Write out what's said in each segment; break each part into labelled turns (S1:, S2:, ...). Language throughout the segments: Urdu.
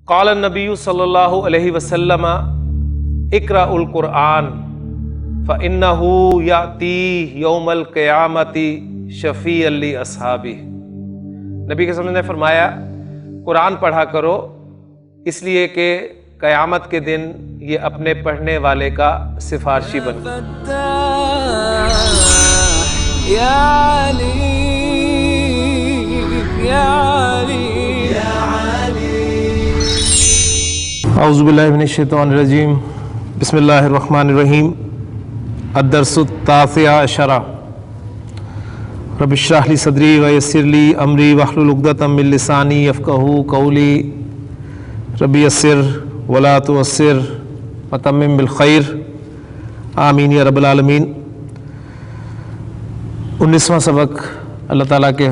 S1: قال النبی صلی اللہ علیہ وسلم اقرأ القرآن فإنه یأتی یوم القیامۃ شفیعا لأصحابہ۔ نبی کے وسلم نے فرمایا قرآن پڑھا کرو اس لیے کہ قیامت کے دن یہ اپنے پڑھنے والے کا سفارشی بن۔ اعوذ باللہ من الشیطان الرجیم، بسم اللہ الرحمن الرحیم۔ الدرس التاسع عشر، رب اشرح لی صدری ویسر لی امری واحلل عقدۃ من لسانی یفقہوا قولی، رب یسر ولا تعسر وتمم بالخیر، آمین یا رب العالمین۔ 19واں سبق اللہ تعالیٰ کے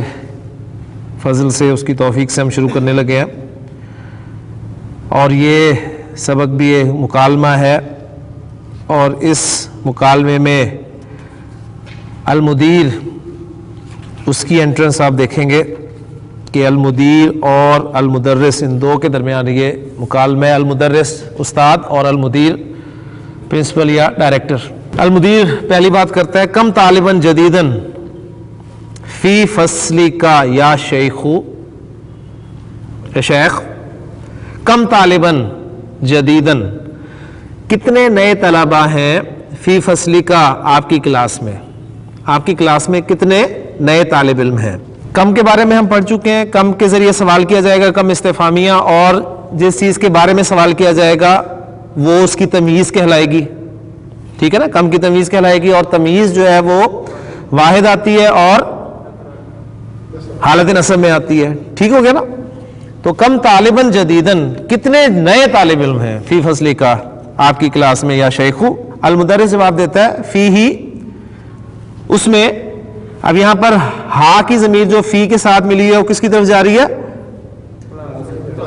S1: فضل سے، اس کی توفیق سے ہم شروع کرنے لگے ہیں، اور یہ سبق بھی ایک مکالمہ ہے، اور اس مکالمے میں المدیر، اس کی انٹرنس آپ دیکھیں گے کہ المدیر اور المدرس، ان دو کے درمیان یہ مکالمہ ہے۔ المدرس استاد اور المدیر پرنسپل یا ڈائریکٹر۔ المدیر پہلی بات کرتا ہے کم طالباً جدیداً فی فصلی کا یا شیخ، اے شیخ، کم طالباً جدیداً، کتنے نئے طلباء ہیں فی فصلی کا، آپ کی کلاس میں، آپ کی کلاس میں کتنے نئے طالب علم ہیں۔ کم کے بارے میں ہم پڑھ چکے ہیں، کم کے ذریعے سوال کیا جائے گا، کم استفہامیہ، اور جس چیز کے بارے میں سوال کیا جائے گا وہ اس کی تمییز کہلائے گی، ٹھیک ہے نا، کم کی تمییز کہلائے گی، اور تمییز جو ہے وہ واحد آتی ہے اور حالت نصب میں آتی ہے، ٹھیک ہو گیا نا۔ تو کم طالباً جدیداً، کتنے نئے طالب علم ہیں فی فصلی کا، آپ کی کلاس میں، یا شیخو۔ المدرس جواب دیتا ہے فی ہی، اس میں۔ اب یہاں پر ہا کی ضمیر جو فی کے ساتھ ملی ہے وہ کس کی طرف جا رہی ہے؟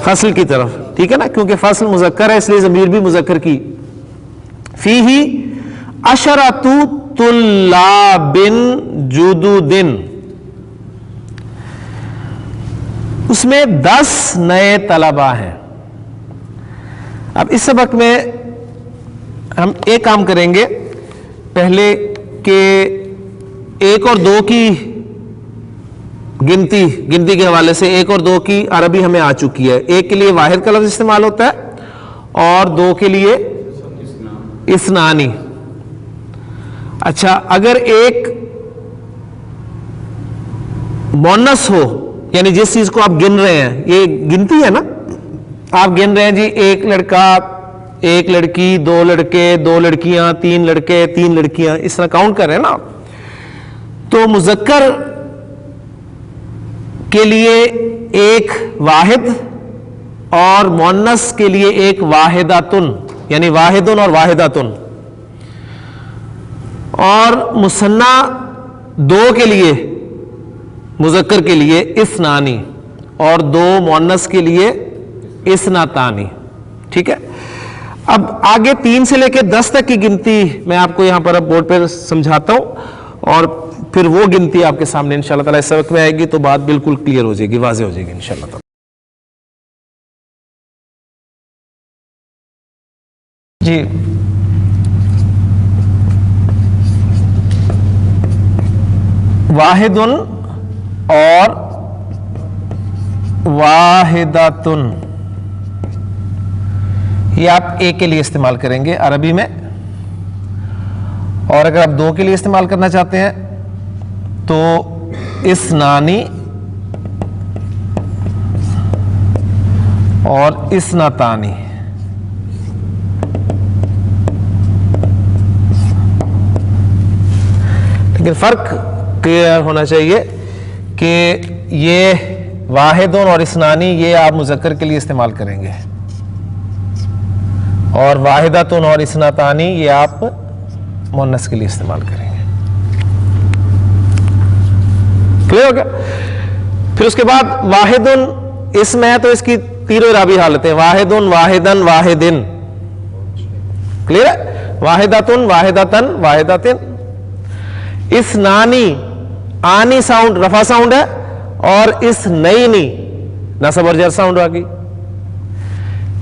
S1: فصل کی طرف، ٹھیک ہے نا، کیونکہ فصل مذکر ہے اس لیے ضمیر بھی مذکر کی۔ فی ہی عشرۃ طلاب جدد، اس میں 10 نئے طلباء ہیں۔ اب اس سبق میں ہم ایک کام کریں گے، پہلے کہ 1 اور 2 کی گنتی کے حوالے سے 1 اور 2 کی عربی ہمیں آ چکی ہے۔ 1 کے لیے واحد کا لفظ استعمال ہوتا ہے اور 2 کے لیے اثنانی۔ اچھا، اگر ایک مؤنث ہو، یعنی جس چیز کو آپ گن رہے ہیں، یہ گنتی ہے نا، آپ گن رہے ہیں جی 1 لڑکا، 1 لڑکی، 2 لڑکے، 2 لڑکیاں، 3 لڑکے، 3 لڑکیاں، اس طرح کاؤنٹ کر رہے ہیں نا آپ، تو مذکر کے لیے ایک واحد اور مؤنث کے لیے ایک واحداتن، یعنی واحدن اور واحداتن، اور مثنی 2 کے لیے، مذکر کے لیے اثنانی، اور 2 مؤنث کے لیے اثنتانی، ٹھیک ہے۔ اب آگے 3 سے لے کے 10 تک کی گنتی میں آپ کو یہاں پر اب بورڈ پہ سمجھاتا ہوں، اور پھر وہ گنتی آپ کے سامنے انشاءاللہ تعالیٰ اس سبق میں آئے گی تو بات بالکل کلیئر ہو جائے گی، واضح ہو جائے گی انشاءاللہ تعالیٰ۔ جی، واحدن اور واحداتن، یہ آپ 1 کے لیے استعمال کریں گے عربی میں، اور اگر آپ 2 کے لیے استعمال کرنا چاہتے ہیں تو اثنانی اور اثنتانی۔ لیکن فرق کلیئر ہونا چاہیے کہ یہ واحدن اور اثنانی یہ آپ مذکر کے لیے استعمال کریں گے، اور واحداتن اور اثنتانی یہ آپ مؤنث کے لیے استعمال کریں گے، کلیئر ہو گیا۔ پھر اس کے بعد واحدن، اسم ہے تو اس کی تینوں اعرابی حالتیں، واحدن، واحدن، واحدن، کلیئر ہے۔ واحداتن، واحداتن، واحداتن۔ اثنانی، آنی ساؤنڈ رفع ساؤنڈ ہے، اور اس نئی نصب اور جر ساؤنڈ آ گئی۔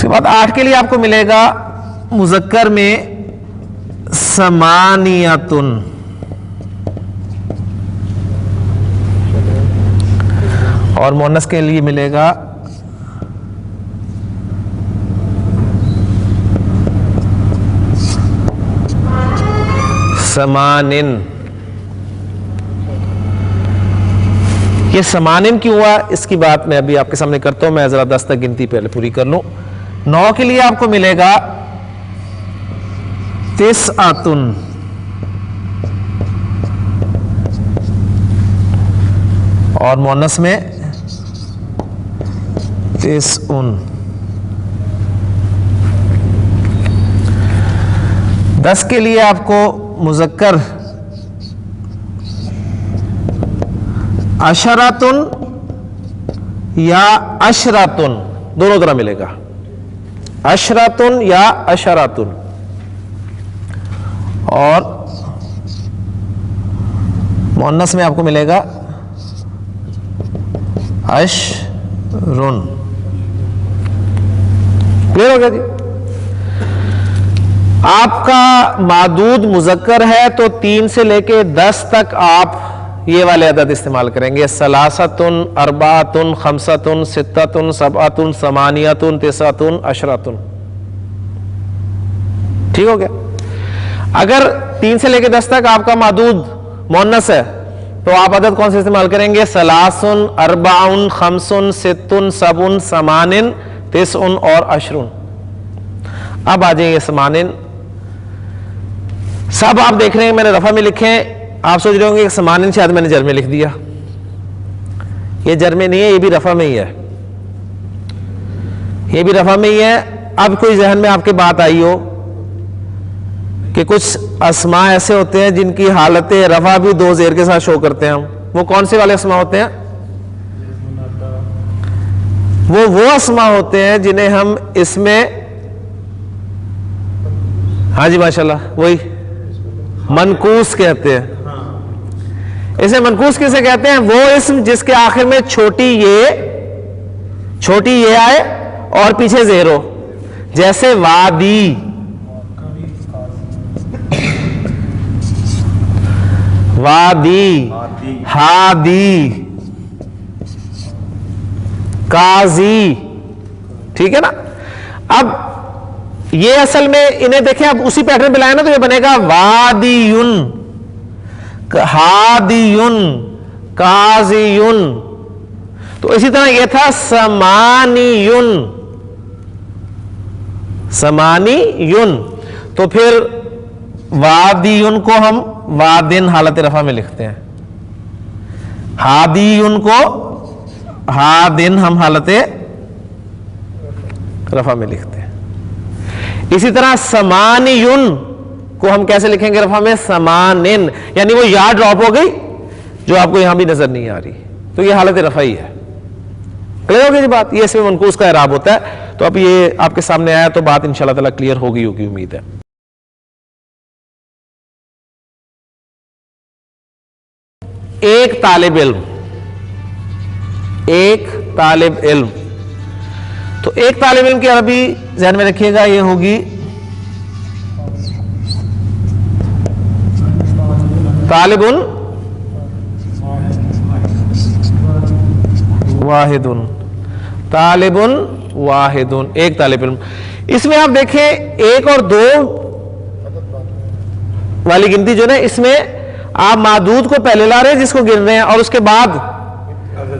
S1: اس کے بعد 8 کے لیے آپ کو ملے گا مذکر میں سمانیتن، اور مؤنث کے لیے ملے گا سمانن۔ یہ سمانن کیوں ہوا اس کی بات میں ابھی آپ کے سامنے کرتا ہوں، میں ذرا 10 تک گنتی پہلے پوری کر لوں۔ 9 کے لیے آپ کو ملے گا تسعتن، اور مؤنث میں تسعن۔ 10 کے لیے آپ کو مذکر عشراتن یا عشراتن دونوں طرح ملے گا، عشراتن یا عشراتن، اور مؤنث میں آپ کو ملے گا عشرن۔ کلیئر ہو گیا جی؟ آپ کا معدود مذکر ہے تو 3 سے لے کے 10 تک آپ یہ والے عدد استعمال کریں گے، ثلاثتن، اربعتن، خمستن، ستتن، سبعتن، ثمانیتن، تسعتن، عشرتن۔ ٹھیک ہو گیا؟ اگر 3 سے لے کے 10 تک آپ کا معدود مؤنث ہے تو آپ عدد کون سے استعمال کریں گے؟ ثلاثن، اربعن، خمسن، ستن، سبعن، ثمانن، تسعن اور عشرن۔ اب آ جائیں یہ ثمانن، سب آپ دیکھ رہے ہیں میں نے رفع میں لکھے ہیں، آپ سوچ رہے ہوں گے کہ ثمانن شاید میں نے جر میں لکھ دیا، یہ جر میں نہیں ہے، یہ بھی رفع میں ہی ہے، یہ بھی رفع میں ہی ہے۔ اب کوئی ذہن میں آپ کے بات آئی ہو کہ کچھ اسماء ایسے ہوتے ہیں جن کی حالت رفع بھی 2 زیر کے ساتھ شو کرتے ہیں، ہم وہ کون سے والے اسماء ہوتے ہیں؟ وہ اسماء ہوتے ہیں جنہیں ہم اس میں، ہاں جی ماشاءاللہ، وہی منقوص کہتے ہیں۔ اسے منقوص کسے کہتے ہیں؟ وہ اسم جس کے آخر میں چھوٹی یہ آئے اور پیچھے زیر ہو، جیسے وادی، ہادی، قاضی، ٹھیک ہے نا؟ اب یہ اصل میں انہیں دیکھیں، اب اسی پیٹرن پہ لائے نا تو یہ بنے گا وادیون، ہادیون، قاضیون۔ تو اسی طرح یہ تھا سمانیون، تو پھر وادیون کو ہم وادن حالت رفع میں لکھتے ہیں، ہادیون کو ہادن ہم حالت رفع میں لکھتے ہیں۔ اسی طرح سمانیون کو ہم کیسے لکھیں گے رفع میں؟ سمانن، یعنی وہ یا ڈراپ ہو گئی جو آپ کو یہاں بھی نظر نہیں آ رہی، تو یہ حالت رفع ہی ہے۔ کلیئر ہو گئی جی بات؟ یہ اس میں منقوص کا اعراب ہوتا ہے، تو اب یہ آپ کے سامنے آیا تو بات انشاءاللہ تعالی کلیئر ہوگی امید ہے۔ ایک طالب علم، تو ایک طالب علم کی عربی ذہن میں رکھیے گا، یہ ہوگی طالب واحد، طالب واحد، ایک طالب علم۔ اس میں آپ دیکھیں 1 اور 2 والی گنتی جو نا، اس میں آپ معدود کو پہلے لا رہے ہیں جس کو گن رہے ہیں، اور اس کے بعد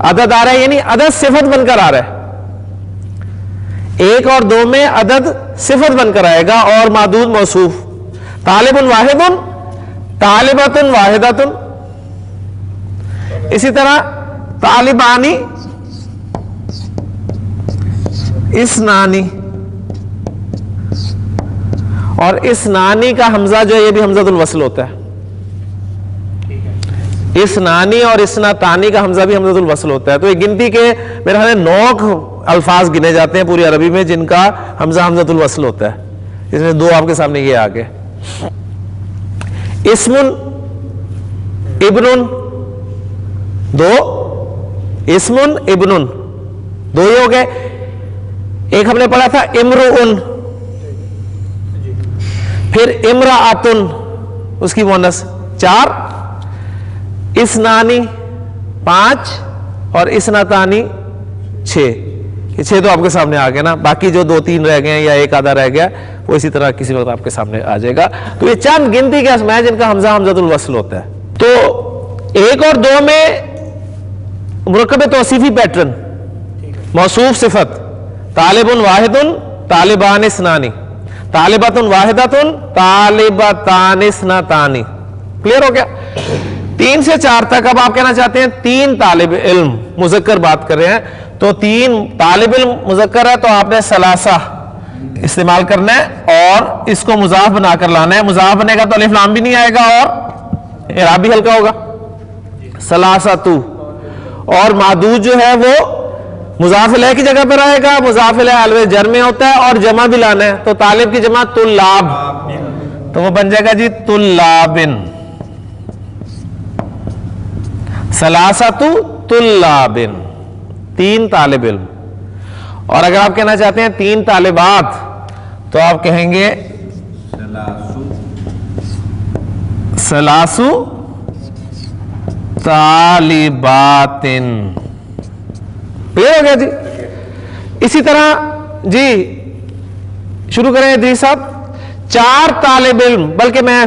S1: عدد آ رہا ہے، یعنی عدد صفت بن کر آ رہا ہے۔ 1 اور 2 میں عدد صفت بن کر آئے گا اور معدود موصوف، طالب واحد، طالبۃ واحدۃ۔ اسی طرح طالبانی، اسنانی، اور اسنانی کا حمزہ جو ہے یہ بھی حمزۃ الوصل ہوتا ہے، اسنانی اور اسناتانی کا حمزہ بھی حمزۃ الوصل ہوتا ہے۔ تو یہ گنتی کے میرے خیال میں 9 الفاظ گنے جاتے ہیں پوری عربی میں جن کا حمزہ حمزۃ الوصل ہوتا ہے، اس میں 2 آپ کے سامنے یہ آگے، اسم، ابن، 2 اسم ابن، 2 ہی ہو گئے۔ ایک ہم نے پڑھا تھا امرؤن، پھر امرأتن اس کی مونس 4، اسنانی 5 اور اسنتانی 6۔ یہ 6 تو آپ کے سامنے آ گئے نا، باقی جو 2-3 رہ گئے ہیں یا ایک آدھا رہ گیا وہ اسی طرح کسی وقت آپ کے سامنے آ جائے گا۔ تو یہ چند گنتی کے اسماء جن کا حمزہ حمزۃ الوصل ہوتا ہے۔ تو 1 اور 2 میں مرکب توصیفی پیٹرن، موصوف صفت، طالب واحد، طالبان اثنانی، طالبۃ واحدۃ، طالبتان اثنتانی۔ کلیئر ہو گیا؟ 3 سے 4 تک اب آپ کہنا چاہتے ہیں 3 طالب علم، مذکر بات کر رہے ہیں تو 3 طالب علم مذکر ہے تو آپ نے ثلاثہ استعمال کرنا ہے اور اس کو مضاف بنا کر لانا ہے۔ مضاف بنے گا تو الف لام بھی نہیں آئے گا اور اعراب بھی ہلکا ہوگا، ثلاثۃ۔ اور معدود جو ہے وہ مضاف الیہ کی جگہ پر آئے گا، مضاف الیہ الف جر میں ہوتا ہے اور جمع بھی لانا ہے، تو طالب کی جمع طلاب، تو وہ بن جائے گا جی طلابن، ثلاثۃ طلابن، 3 طالب علم۔ اور اگر آپ کہنا چاہتے ہیں 3 طالبات تو آپ کہیں گے ثلاث طالبات۔ کلیئر ہو گیا جی؟ اسی طرح جی شروع کریں ادریس صاحب، 4 طالب علم، بلکہ میں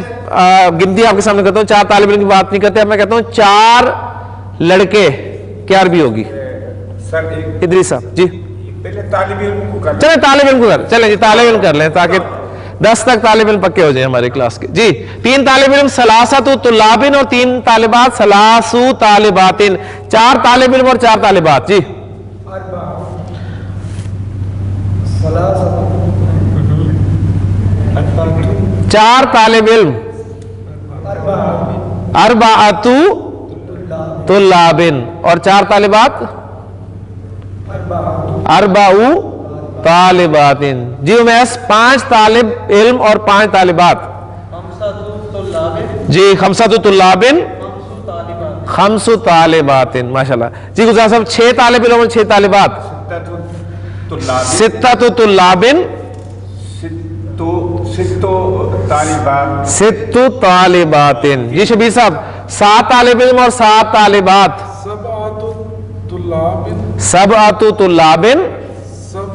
S1: گنتی آپ کے سامنے کرتا ہوں، 4 طالب علم کی بات نہیں کرتے، اب میں کہتا ہوں 4 لڑکے، کیا عربی ہوگی ادریس صاحب؟ جی
S2: پہلے طالب علم کو کر
S1: چلیں طالب علم کو چلیں جی طالب علم کر لیں تاکہ 10 تک طالب علم پکے ہو جائیں ہماری کلاس کے۔ جی 3 طالب علم ثلاثۃ طلابن اور 3 طالبات ثلاث طالبات، 4 طالب علم اور 4 طالبات۔ جی 4 طالب علم، اربعۃ طلابن اور 4 طالبات، اربع طالبات۔ جی امیس 5 طالب علم اور 5 طالبات، جی 5 طلابن 5 طالبات، ماشاءاللہ۔ جی گزار صاحب 6 طالب علم اور 6 طالبات، 6 طلابن 6 طالبات۔ جی شبیر صاحب 7 طالب علم اور 7 طالبات، 7 طلابن 7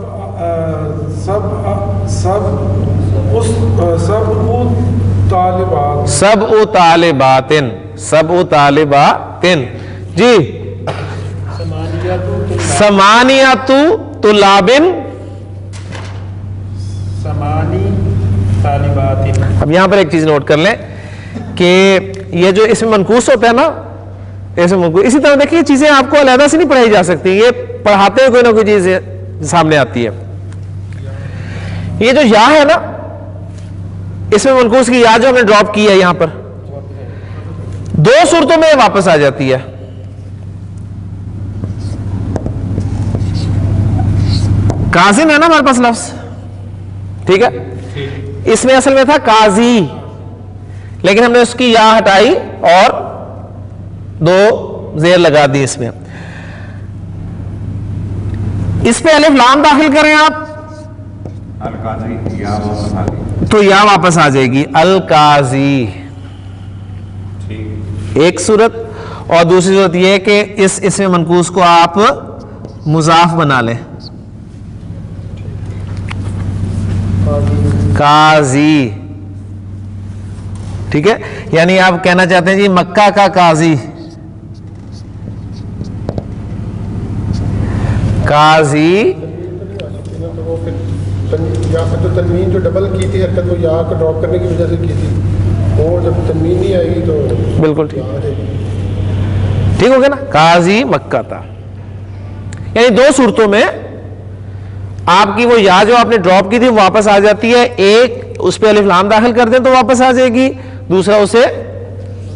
S1: طالبات، 7 طالبات۔ جی 8 طلابن
S2: 8
S1: اب یہاں پر ایک چیز نوٹ کر لیں کہ یہ جو اس میں منقوص ہوتا ہے نا، اسی طرح دیکھیں چیزیں آپ کو علیحدہ سے نہیں پڑھائی جا سکتی، یہ پڑھاتے ہوئے کوئی نہ کوئی چیز سامنے آتی ہے۔ یہ جو یا ہے نا، اس میں منقوص کی یا جو ہم نے ڈراپ کی ہے یہاں پر 2 صورتوں میں واپس آ جاتی ہے۔ کاظم ہے نا ہمارے پاس لفظ، ٹھیک ہے، اس میں اصل میں تھا قاضی، لیکن ہم نے اس کی یا ہٹائی اور 2 زیر لگا دی اس میں۔ اس پہ الف لام داخل کریں آپ تو یا واپس آ جائے گی القاضی، ایک صورت، اور دوسری صورت یہ ہے کہ اس میں منقوص کو آپ مضاف بنا لیں، قاضی، ٹھیک ہے، یعنی آپ کہنا چاہتے ہیں جی مکہ کا قاضی، قاضی۔
S3: جو تنوین جو ڈبل کی تھی حرکت، وہ یا کو ڈراپ کرنے کی وجہ سے کی تھی، اور جب تنوین نہیں آئے گی تو
S1: بالکل ٹھیک ہو گیا نا، قاضی مکہ تھا۔ یعنی 2 صورتوں میں آپ کی وہ یا جو آپ نے ڈراپ کی تھی واپس آ جاتی ہے، ایک اس پہ الف لام داخل کر دیں تو واپس آ جائے گی، دوسرا اسے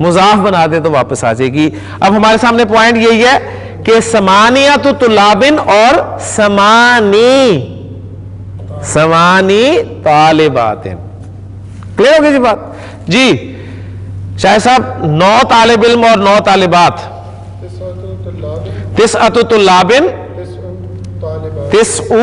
S1: مضاف بنا دیں تو واپس آ جائے گی۔ اب ہمارے سامنے پوائنٹ یہی ہے کہ ثمانیۃ طلابن اور ثمانی طالبات، کلیئر ہو گئی جی بات؟ جی شاہ صاحب 9 طالب علم اور 9 طالبات، 9 طلابن 9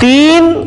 S1: 3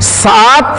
S1: 7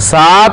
S1: 7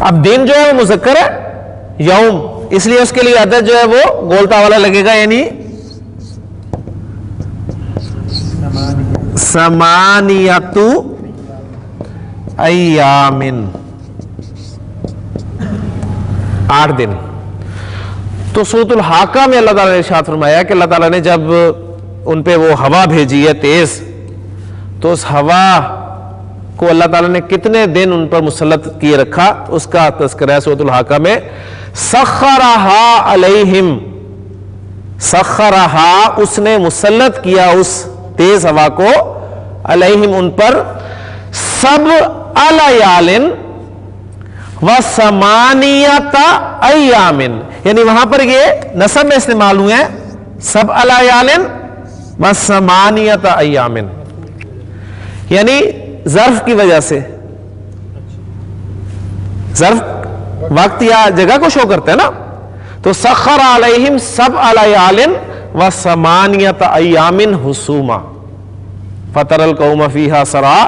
S1: اب دن جو ہے وہ مذکر ہے یوم، اس لیے اس کے لیے عدد جو ہے وہ گولتا والا لگے گا، یعنی ثمانیۃ ایامن، 8 دن۔ تو سورۃ الحاقہ میں اللہ تعالیٰ نے ارشاد فرمایا کہ اللہ تعالیٰ نے جب ان پہ وہ ہوا بھیجی ہے تیز، تو اس ہوا کو اللہ تعالیٰ نے کتنے دن ان پر مسلط کیے رکھا، اس کا تذکرہ ہے سورۃ الحاقہ میں۔ سخرہا علیہم، سخرہا اس نے مسلط کیا اس تیز ہوا کو، علیہم ان پر، سبع لیال وثمانیۃ ایام، یعنی وہاں پر یہ نصب میں استعمال ہوئے ہیں، سبع لیال وثمانیۃ ایام، یعنی ظرف کی وجہ سے، ظرف وقت یا جگہ کو شو کرتا ہے نا، تو سخر علیہم سبع لیال وثمانیۃ ایام حسوما فتر القوم فیہا سرعا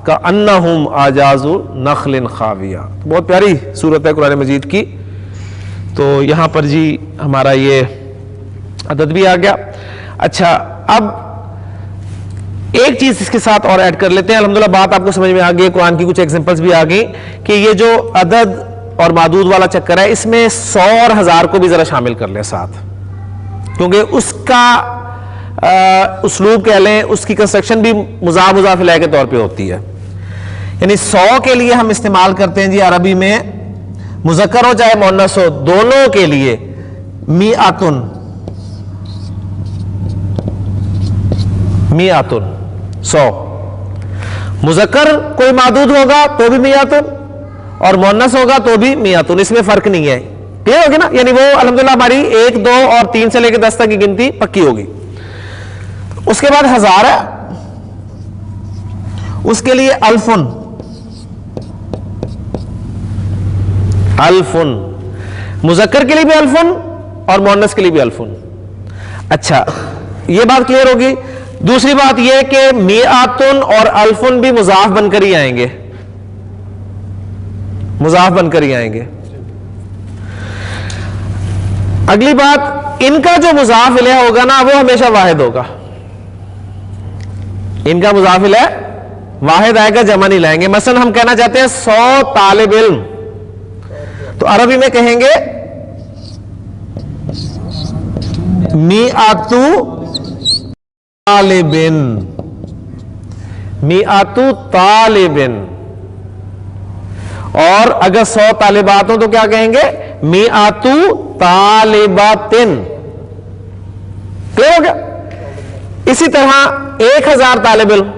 S1: کأنہم اعجاز نخل خاویہ۔ بہت پیاری صورت ہے قرآن مجید کی۔ تو یہاں پر جی ہمارا یہ عدد بھی آ گیا۔ اچھا، اب ایک چیز اس کے ساتھ اور ایڈ کر لیتے ہیں، الحمدللہ بات آپ کو سمجھ میں آ گئی، قرآن کی کچھ ایگزامپلس بھی آ گئی کہ یہ جو عدد اور معدود والا چکر ہے، اس میں 100 اور 1000 کو بھی ذرا شامل کر لیں ساتھ، کیونکہ اس کا اسلوب کہہ لیں، اس کی کنسٹرکشن بھی مضاف مضاف الیہ کے طور پہ ہوتی ہے۔ یعنی 100 کے لیے ہم استعمال کرتے ہیں جی عربی میں، مذکر ہو چاہے مؤنث ہو، دونوں کے لیے میعتن، میعتن 100، مذکر کوئی معدود ہوگا تو بھی میعتن اور مؤنث ہوگا تو بھی میعتن، اس میں فرق نہیں ہے، کلیئر ہوگی نا؟ یعنی وہ الحمدللہ ہماری 1 2 اور 3 سے لے کے 10 تک کی گنتی پکی ہوگی۔ اس کے بعد 1000 ہے، اس کے لیے الفن، الفن مذکر کے لیے بھی الفن اور مؤنث کے لیے بھی الفن۔ اچھا، یہ بات کلیئر ہوگی۔ دوسری بات یہ کہ میعتن اور الفن بھی مضاف بن کر ہی آئیں گے، مضاف بن کر ہی آئیں گے۔ اگلی بات، ان کا جو مضاف الیہ ہوگا نا وہ ہمیشہ واحد ہوگا، ان کا مضاف الیہ واحد آئے گا، جمع نہیں لائیں گے۔ مثلا ہم کہنا چاہتے ہیں 100 طالب علم، تو عربی میں کہیں گے میعۃ طالبن، میعۃ طالبن، اور اگر 100 طالبات ہوں تو کیا کہیں گے؟ میعۃ طالباتن، کلیئر ہو گیا؟ اسی طرح 1000 طالب علم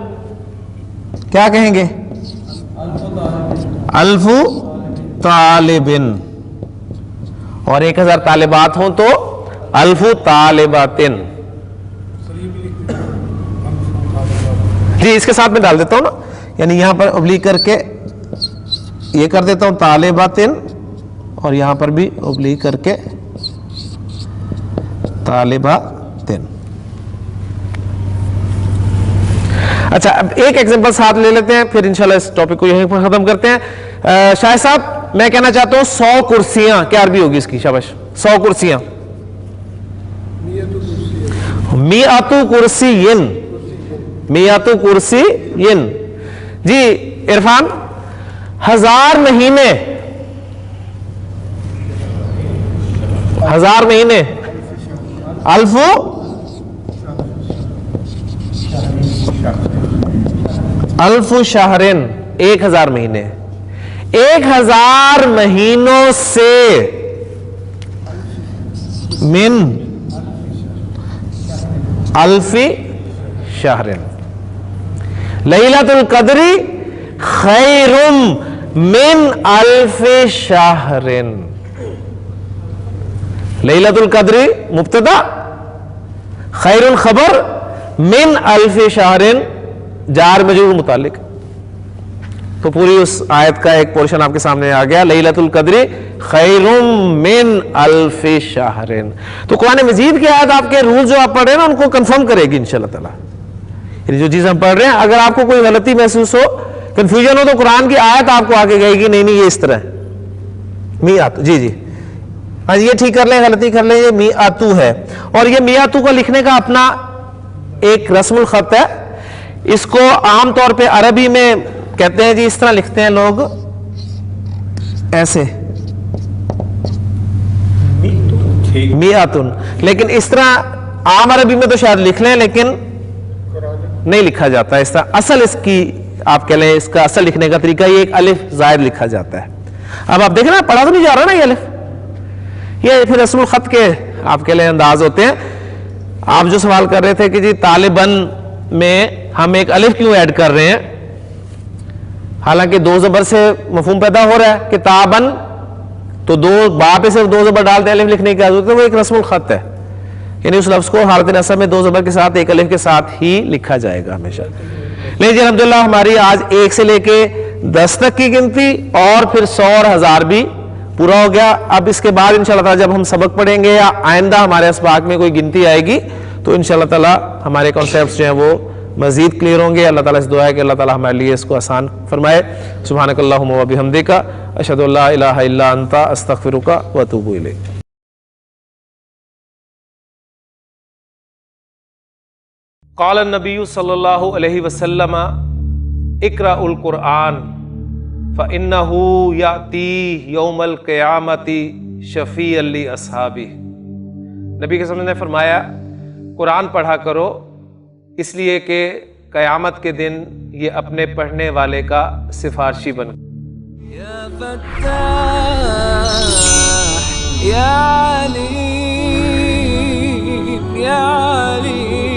S1: کیا کہیں گے؟ الف طالبن، اور 1000 طالبات ہوں تو الف طالباتن۔ جی اس کے ساتھ میں ڈال دیتا ہوں نا، یعنی یہاں پر ابلیغ کر کے یہ کر دیتا ہوں طالباتن، اور یہاں پر بھی ابلیغ کر کے طالباتن۔ اچھا، اب ایک ایگزامپل ساتھ لے لیتے ہیں، پھر انشاءاللہ اس ٹاپک کو یہیں پر ختم کرتے ہیں۔ شاہد صاحب میں کہنا چاہتا ہوں 100 کرسیاں، کیا عربی ہوگی اس کی؟ شاباش، 100 کرسیاں، میعۃ کرسین، میعۃ کرسین۔ جی عرفان، 1000 مہینے، 1000 مہینے، الف الف شہرن، 1000 مہینے، 1000 مہینوں سے، من الف شہرن، لیلۃ القدر خیر من الف شہرن۔ لیلۃ القدر مبتدا، خیر خبر، من الف شہرن جار مجرور متعلق۔ تو پوری اس آیت کا ایک پورشن آپ کے سامنے آ گیا، لیلۃ القدر خیر من الف شہر۔ تو قرآن مجید کی آیت آپ کے رول جو آپ پڑھ رہے ہیں نا ان کو کنفرم کرے گی انشاءاللہ تعالیٰ۔ یعنی جو چیز ہم پڑھ رہے ہیں، اگر آپ کو کوئی غلطی محسوس ہو، کنفیوژن ہو، تو قرآن کی آیت آپ کو آگے گئے گی نہیں یہ اس طرح ہے، میاتو، جی جی ہاں یہ ٹھیک کر لیں، غلطی کر لیں، یہ میاتو ہے، اور یہ میاتو کو لکھنے کا اپنا ایک رسم الخط ہے. اس کو عام طور پہ عربی میں کہتے ہیں جی اس طرح لکھتے ہیں لوگ ایسے
S2: ٹھیک.
S1: میاتن، لیکن اس طرح عام عربی میں تو شاید لکھ لیں لیکن نہیں لکھا جاتا اس طرح. اصل اس کی آپ کہہ لیں اس کا اصل لکھنے کا طریقہ یہ ایک الف زائد لکھا جاتا ہے. اب آپ دیکھیں نا پڑھا تو نہیں جا رہا نا یہ الف، یہ پھر رسم الخط کے آپ کہہ لیں انداز ہوتے ہیں. آپ جو سوال کر رہے تھے کہ جی طالباً میں ہم ایک الف کیوں ایڈ کر رہے ہیں، حالانکہ دو زبر سے مفہوم پیدا ہو رہا ہے کتاباً، تو دو با پہ صرف دو زبر ڈالتے الف لکھنے کی ضرورت ہے، وہ ایک رسم الخط ہے، یعنی اس لفظ کو حالت نصب میں دو زبر کے ساتھ ایک الف کے ساتھ ہی لکھا جائے گا ہمیشہ. لیکن جی الحمدللہ ہماری آج 1 سے لے کے 10 تک کی گنتی اور پھر 100 اور 1000 بھی پورا ہو گیا. اب اس کے بعد انشاءاللہ تعالی جب ہم سبق پڑھیں گے یا آئندہ ہمارے اسباق میں کوئی گنتی آئے گی تو انشاءاللہ تعالی ہمارے کانسیپٹس جو ہیں وہ مزید کلیئر ہوں گے. اللہ تعالیٰ سے دعا ہے کہ اللہ تعالیٰ ہمارے لیے اس کو آسان فرمائے. سبحانک اللہم و بحمدک، اشہد ان لا الہ الا انت، استغفرک و اتوب الیک. قال النبی صلی اللہ علیہ وسلم اقرأ القرآن فإنه یأتی یوم القیامت شفیعا لأصحابہ. نبی کے وسلم نے فرمایا قرآن پڑھا کرو اس لیے کہ قیامت کے دن یہ اپنے پڑھنے والے کا سفارشی بن.
S4: یا فتاح یا علیم یا علیم